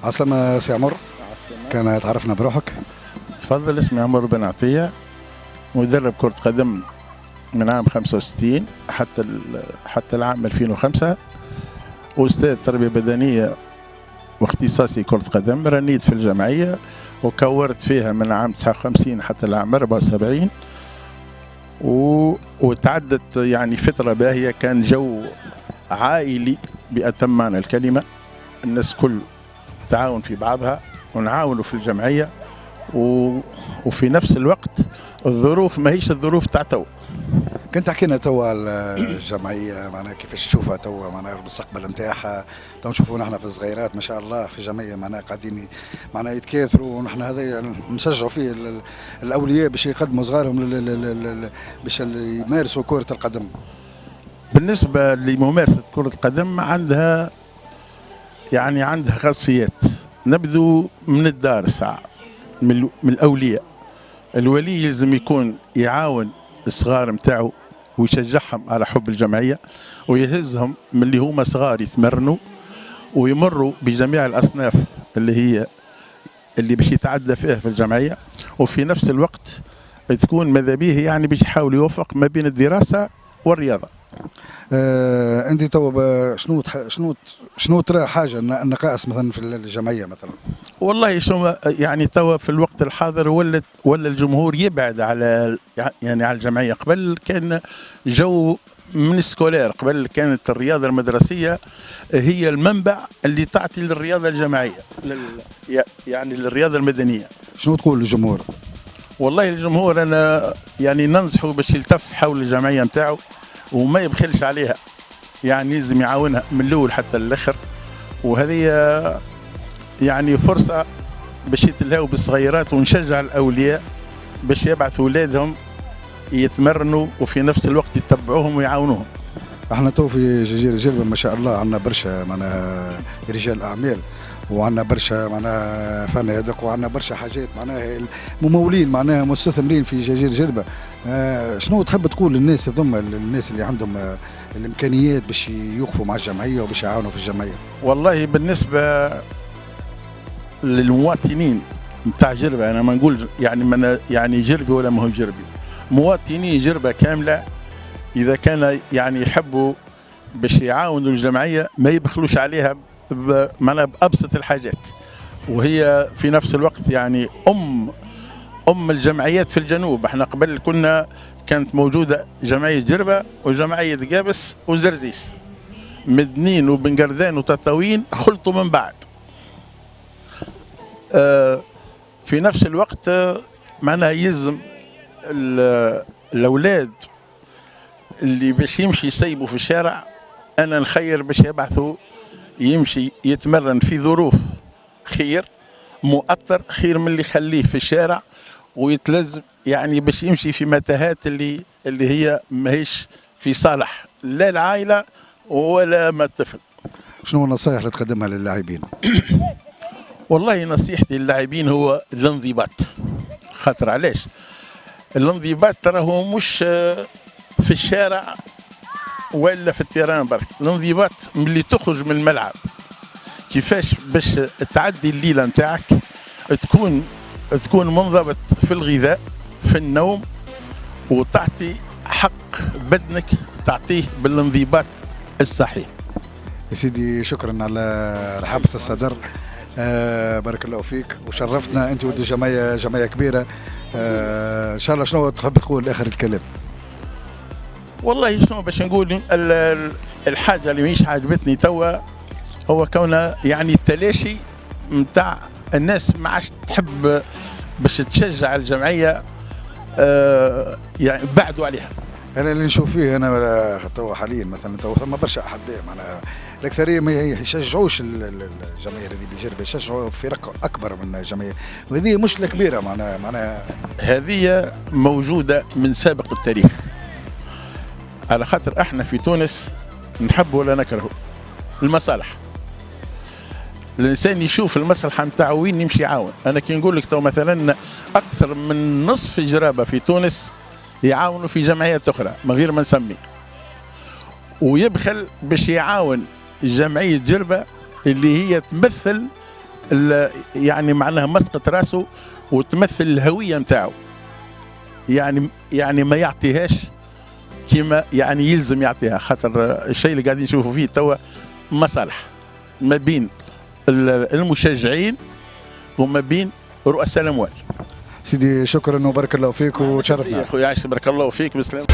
عسلامة سي عمر. كان تعرفنا بروحك. تفضل. اسمي عمر بن عطية، مدرب كرة قدم من عام 65 حتى العام 2005، واستاذ تربية بدنية واختصاصي كرة قدم. رنيت في الجمعية وكورت فيها من عام 59 حتى العام 74، وتعدت يعني فترة باهية. كان جو عائلي بأتم معنى الكلمة، الناس كل تعاون في بعضها ونعاونوا في الجمعية، وفي نفس الوقت الظروف ما هيش الظروف تاع تو. كنت تحكي لنا توا الجمعية معناها كيفاش تشوفها توا، معناها المستقبل نتاعها. تو نشوفوا نحن في الصغيرات ما شاء الله في الجمعية معناها قاعدين معناها يتكاثروا، ونحن هذا نشجعوا فيه الأولياء باش يقدموا صغارهم باش يمارسوا كرة القدم. بالنسبة لممارسة كرة القدم عندها خاصيات. نبدو من الدار ساعة، من الأولياء. الولي لازم يكون يعاون الصغار متاعه ويشجعهم على حب الجمعية، ويهزهم من اللي هما صغار يتمرنوا ويمروا بجميع الأصناف اللي باش يتعدى فيها في الجمعية. وفي نفس الوقت تكون ماذا به يعني باش يحاول يوفق ما بين الدراسة والرياضة. انت تو شنو ترى حاجه النقائص مثلا في الجمعيه مثلا؟ والله شو يعني توا في الوقت الحاضر ولا الجمهور يبعد على على الجمعيه. قبل كان جو من السكولير، قبل كانت الرياضه المدرسيه هي المنبع اللي تعطي للرياضه الجماعيه، يعني للرياضه المدنيه. شنو تقول للجمهور؟ والله الجمهور انا يعني ننصحه باش يلتف حول الجمعيه نتاعو وما يبخلش عليها، يعني لازم يعاونها من الاول حتى الاخر. وهذه يعني فرصه باش يتلهوا بالصغيرات، ونشجع الاولياء باش يبعثوا اولادهم يتمرنوا وفي نفس الوقت يتبعوهم ويعاونوهم. احنا تو في جزيره جربه ما شاء الله عندنا برشا معناها رجال اعمال، وعندنا برشا معناها فنادق، وعندنا برشا حاجات معناها ممولين معناها مستثمرين في جزيره جربه. شنو تحب تقول للناس هذوما، الناس اللي عندهم الامكانيات باش يوقفوا مع الجمعيه وباش يعاونوا في الجمعيه؟ والله بالنسبه للمواطنين نتاع جربه، انا ما نقول يعني جربي ولا ما هو جربي، مواطني جربه كامله اذا كان يعني يحبوا باش يعاونوا الجمعيه ما يبخلوش عليها معناها بابسط الحاجات. وهي في نفس الوقت يعني ام الجمعيات في الجنوب. احنا قبل كانت موجوده جمعيه جربه وجمعيه قابس وزرزيس، مدنين وبن قردان وتطاوين خلطوا من بعد. في نفس الوقت معناها يلزم الاولاد اللي باش يمشي يسيبوا في الشارع، انا نخير باش يبعثوا يمشي يتمرن في ظروف خير، مؤطر خير من اللي يخليه في الشارع ويتلزم يعني باش يمشي في متاهات اللي هي ماهيش في صالح لا العائله ولا ما الطفل. شنو النصائح اللي تقدمها للاعبين؟ والله نصيحتي للاعبين هو الانضباط. خاطر علاش؟ الانضباط ترى هو مش في الشارع ولا في التيران برك، الانضباط ملي تخرج من الملعب كيفاش باش تعدي الليله نتاعك، تكون منضبط في الغذاء في النوم، وتعطي حق بدنك تعطيه بالانضباط الصحيح. يا سيدي شكرا على رحابة الصدر. بارك الله فيك وشرفتنا انت ودي جمعيه كبيره. ان شاء الله شنو تحب تقول اخر الكلام؟ والله شنو باش نقول، الحاجه اللي مش عجبتني توا هو كونه يعني التلاشي نتاع الناس ما عادش تحب باش تشجع الجمعيه، يعني بعدوا عليها. انا اللي نشوف فيه انا توا حاليا مثلا توا ثم برشا احباء معناها الاكثريه ما يشجعوش الجمعيه هذه بجربه، يشجعوا فرق اكبر من الجمعيه، وهذه مشكله كبيره معناها هذه موجوده من سابق التاريخ. على خاطر احنا في تونس نحب ولا نكره المصالح. الانسان يشوف المصلحه نتاعو وين يمشي يعاون. انا كي نقول لك تو مثلا اكثر من نصف الجرابه في تونس يعاونوا في جمعيات اخرى من غير ما نسمي، ويبخل باش يعاون جمعيه جربه اللي هي تمثل يعني معناها مسقط راسه وتمثل الهويه نتاعو. يعني ما يعطيهاش كما يعني يلزم يعطيها، خاطر الشيء اللي قاعدين نشوفوا فيه توا مصالح ما بين المشجعين وما بين رؤساء الاموال. سيدي شكرا وبارك الله فيك وتشرفنا. يا اخويا عايش بارك الله فيك، بسلام.